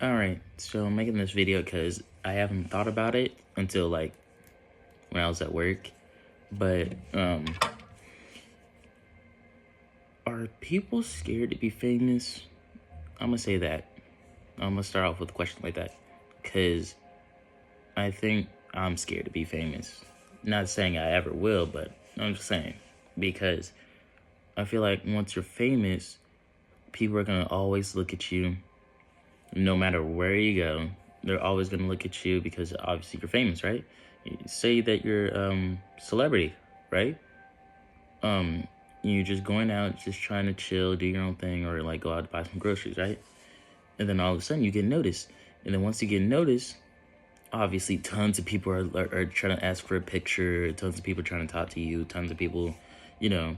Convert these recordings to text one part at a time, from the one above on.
Alright, so I'm making this video because I haven't thought about it until like when I was at work. But are people scared to be famous? I'm gonna say that. I'm gonna start off with a question like that. Cause I think I'm scared to be famous. Not saying I ever will, but I'm just saying. Because I feel like once you're famous, people are gonna always look at you no matter where you go. They're always gonna look at you because obviously you're famous, right? Say that you're celebrity, right? Um you're just going out, just trying to chill, do your own thing, or like go out to buy some groceries, right? And then all of a sudden you get noticed. And then once you get noticed, obviously tons of people are trying to ask for a picture, tons of people trying to talk to you, tons of people, you know,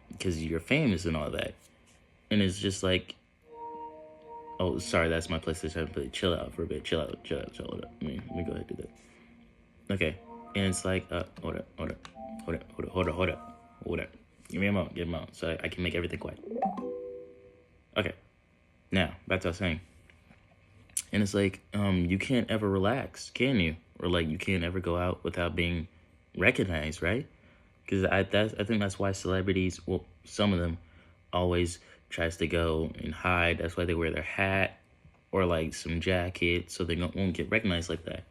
because you're famous and all that. And it's just like, oh, sorry, that's my PlayStation. But chill out for a bit. Chill out, chill out, chill out. Let me go ahead and do that. Okay. And it's like, hold up. Give me a moment, give me a moment, so I can make everything quiet. Okay. Now, back to what I was saying. And it's like, you can't ever relax, can you? Or like, you can't ever go out without being recognized, right? Because I think that's why celebrities, well, some of them, always tries to go and hide. That's why they wear their hat or like some jacket so they won't get recognized like that.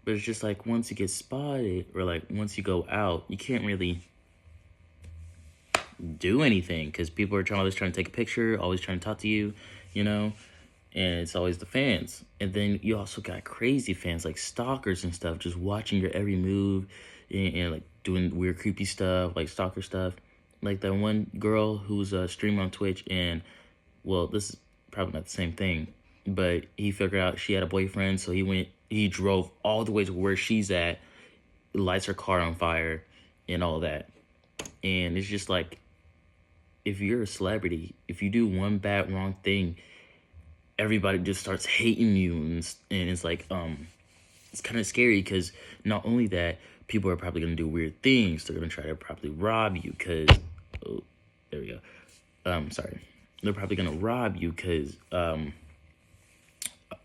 But it's just like once you get spotted or like once you go out, you can't really do anything because people are always trying to take a picture, always trying to talk to you, you know. And it's always the fans. And then you also got crazy fans like stalkers and stuff, just watching your every move and like doing weird, creepy stuff, like stalker stuff. Like that one girl who's streaming on Twitch, and well, this is probably not the same thing, but he figured out she had a boyfriend, so he drove all the way to where she's at, lights her car on fire, and all that. And it's just like, if you're a celebrity, if you do one bad wrong thing, everybody just starts hating you, and it's like it's kind of scary because not only that, people are probably gonna do weird things. They're gonna try to probably rob you because, oh, there we go. Sorry, they're probably gonna rob you because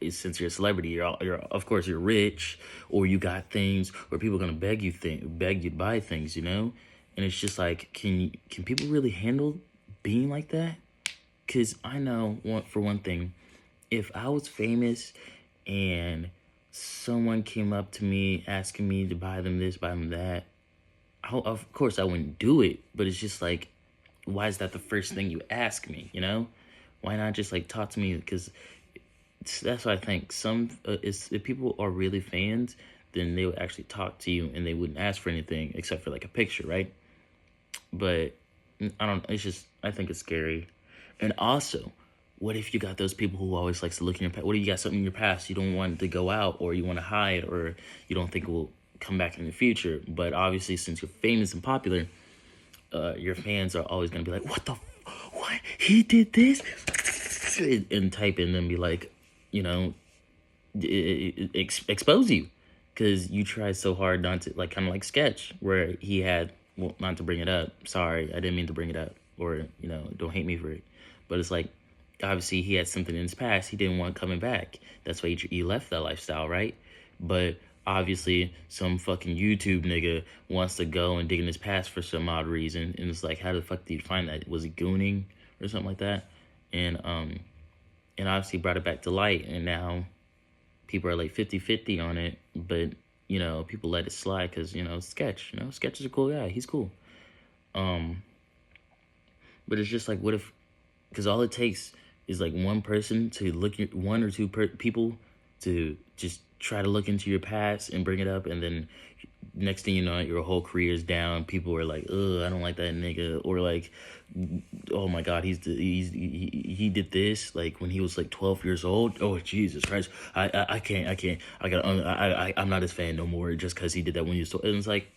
since you're a celebrity, you're of course you're rich, or you got things, or people are gonna beg you to buy things, you know. And it's just like, can people really handle being like that? Because I know, for one thing, if I was famous and someone came up to me asking me to buy them this, buy them that, of course I wouldn't do it. But it's just like, why is that the first thing you ask me? You know, why not just like talk to me? Because that's what I think. If people are really fans, then they would actually talk to you and they wouldn't ask for anything except for like a picture, right? But I don't. It's just, I think it's scary. And also, what if you got those people who always likes to look in your past? What if you got something in your past you don't want to go out, or you want to hide, or you don't think will come back in the future? But obviously, since you're famous and popular, your fans are always gonna be like, "What the? What? He did this?" And type in and be like, you know, expose you because you tried so hard not to, like, kind of like Sketch, where he had, well, not to bring it up, sorry, I didn't mean to bring it up, or, you know, don't hate me for it, but it's like, obviously he had something in his past he didn't want coming back. That's why he left that lifestyle, right? But obviously some fucking YouTube nigga wants to go and dig in his past for some odd reason, and it's like, how the fuck did you find that? Was he gooning or something like that? And obviously brought it back to light, and now people are like 50-50 on it. But, you know, people let it slide because, you know, Sketch is a cool guy, he's cool. But it's just like, what if, because all it takes is like one person to look at, one or two people to just try to look into your past and bring it up, and then next thing you know, your whole career is down. People are like, ugh, I don't like that nigga, or like, oh my god, he did this like when he was like 12 years old. Oh Jesus Christ, I can't, I got, I'm not his fan no more just because he did that when he was. And it's like,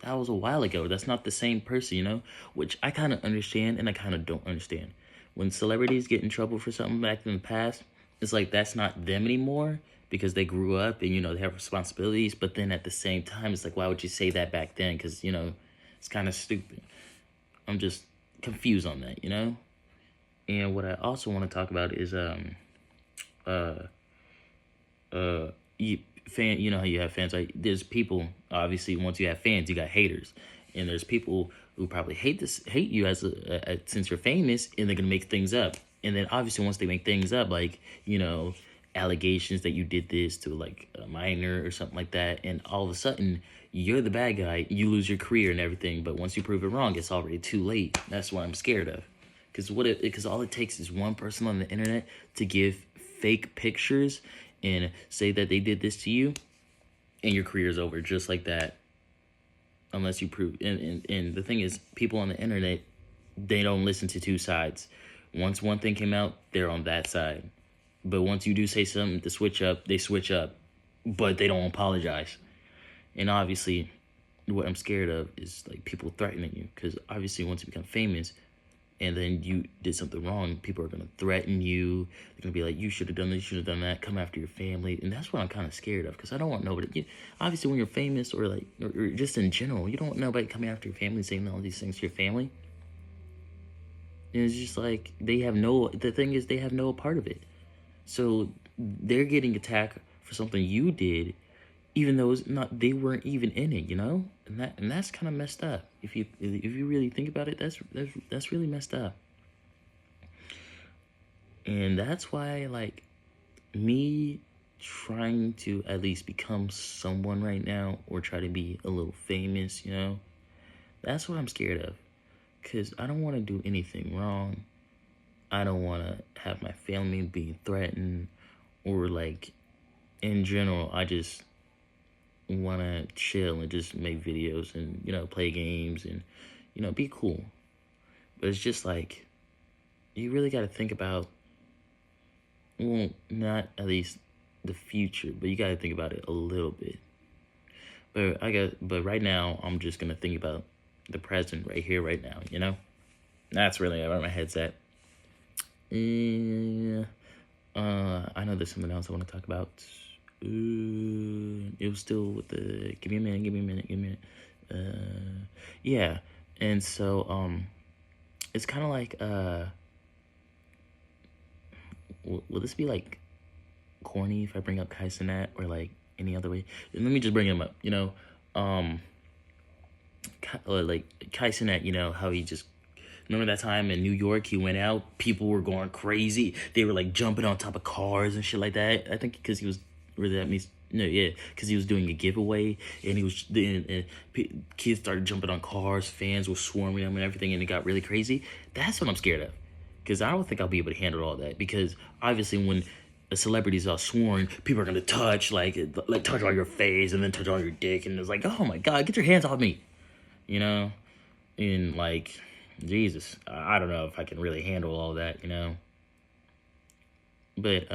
that was a while ago. That's not the same person, you know? Which I kind of understand and I kind of don't understand. When celebrities get in trouble for something back in the past, it's like that's not them anymore because they grew up and, you know, they have responsibilities. But then at the same time, it's like, why would you say that back then? Because, you know, it's kind of stupid. I'm just confused on that, you know? And what I also want to talk about is, You know how you have fans, right? There's people, obviously, once you have fans, you got haters. And there's people who probably hate you since you're famous, and they're gonna make things up. And then obviously once they make things up, like, allegations that you did this to like a minor or something like that, and all of a sudden you're the bad guy, you lose your career and everything. But once you prove it wrong, it's already too late. That's what I'm scared of. Because all it takes is one person on the internet to give fake pictures and say that they did this to you, and your career's over just like that. Unless you prove, and the thing is, people on the internet, they don't listen to two sides. Once one thing came out, they're on that side. But once you do say something to switch up, they switch up, but they don't apologize. And obviously, what I'm scared of is like people threatening you, because obviously once you become famous, and then you did something wrong, people are going to threaten you. They're going to be like, you should have done this, you should have done that, come after your family. And that's what I'm kind of scared of, because I don't want nobody, obviously when you're famous, or like, or just in general, you don't want nobody coming after your family, saying all these things to your family. And it's just like, the thing is, they have no part of it. So they're getting attacked for something you did, even though they weren't even in it, and that's kind of messed up. If you really think about it, that's really messed up. And that's why, like, me trying to at least become someone right now, or try to be a little famous, that's what I'm scared of, because I don't want to do anything wrong. I don't want to have my family being threatened, or like, in general, I just want to chill and just make videos and, play games and, be cool. But it's just like, you really got to think about, well, not at least the future, but you got to think about it a little bit. But right now, I'm just going to think about the present right here, right now, That's really where my head's at. I know there's something else I want to talk about. It was still with the give me a minute. Yeah, and so it's kind of like will this be like corny if I bring up Kai Cenat, or like any other way? Let me just bring him up. Like Kai Cenat, how he just. Remember that time in New York, he went out, people were going crazy. They were like jumping on top of cars and shit like that. I think because he was, because he was doing a giveaway, and kids started jumping on cars, fans were swarming him and everything, and it got really crazy. That's what I'm scared of, because I don't think I'll be able to handle all that, because obviously when a celebrity's all sworn, people are going to touch, like touch on your face, and then touch on your dick, and it's like, oh my God, get your hands off me, and like, Jesus, I don't know if I can really handle all that, But,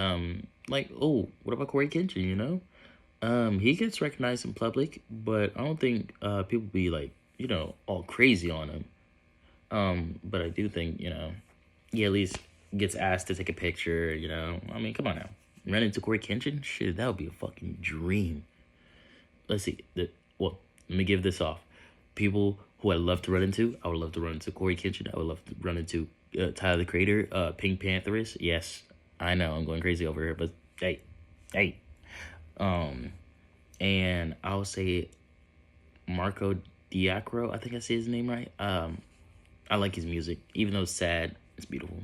like, what about Corey Kenshin, he gets recognized in public, but I don't think, people be, like, all crazy on him. But I do think, he at least gets asked to take a picture, I mean, come on now. Run into Corey Kenshin? Shit, that would be a fucking dream. Let's see. Let me give this off. People who I love to run into, I would love to run into Corey Kenshin. I would love to run into Tyler, the Creator, Pink Pantheress. Yes, I know I'm going crazy over here, but hey. And I'll say Marco Diacro. I think I say his name right. I like his music, even though it's sad. It's beautiful.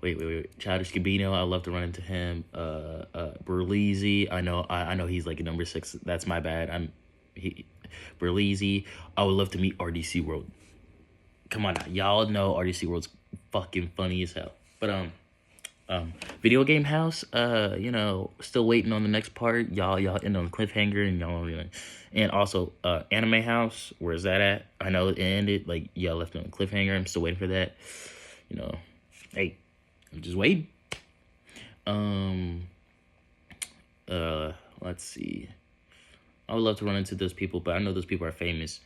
Wait. Childish Gambino, I love to run into him. Berleezy, I know he's like a number 6. That's my bad. Berleezy. I would love to meet RDC World. Come on now, y'all know RDC World's fucking funny as hell. But Video Game House, still waiting on the next part. Y'all end on a cliffhanger, and y'all really. And also Anime House, where's that at? I know it ended. Like, y'all left on a cliffhanger. I'm still waiting for that. Hey, I'm just waiting. Let's see. I would love to run into those people, but I know those people are famous,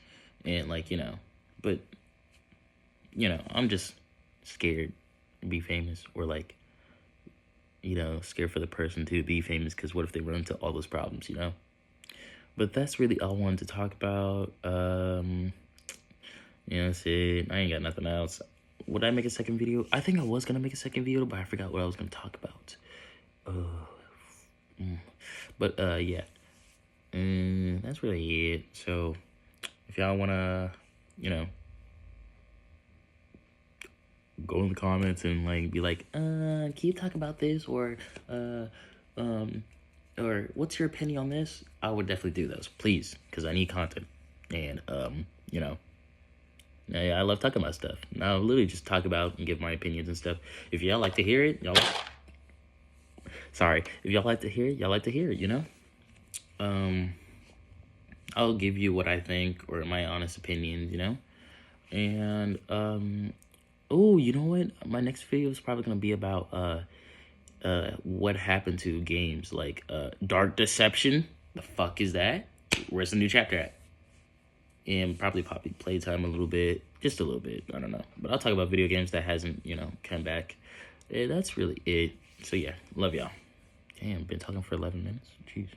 and but I'm just scared to be famous, or like, scared for the person to be famous, because what if they run into all those problems, But that's really all I wanted to talk about. That's it. I ain't got nothing else. would I make a second video? I think I was gonna make a second video, but I forgot what I was gonna talk about. But yeah, that's really it. So if y'all wanna, you know, go in the comments and like be like, can you talk about this, or or what's your opinion on this? I would definitely do those, please, because I need content. And you know, I love talking about stuff. I'll literally just talk about and give my opinions and stuff. If y'all like to hear it, sorry, if y'all like to hear it, y'all like to hear it, you know? I'll give you what I think or my honest opinions, you know? And oh, you know what? My next video is probably gonna be about what happened to games like Dark Deception. The fuck is that? Where's the new chapter at? And probably Poppy Playtime a little bit, just a little bit, I don't know. But I'll talk about video games that hasn't, you know, come back. That's really it. So yeah, love y'all. Damn, been talking for 11 minutes. Jeez.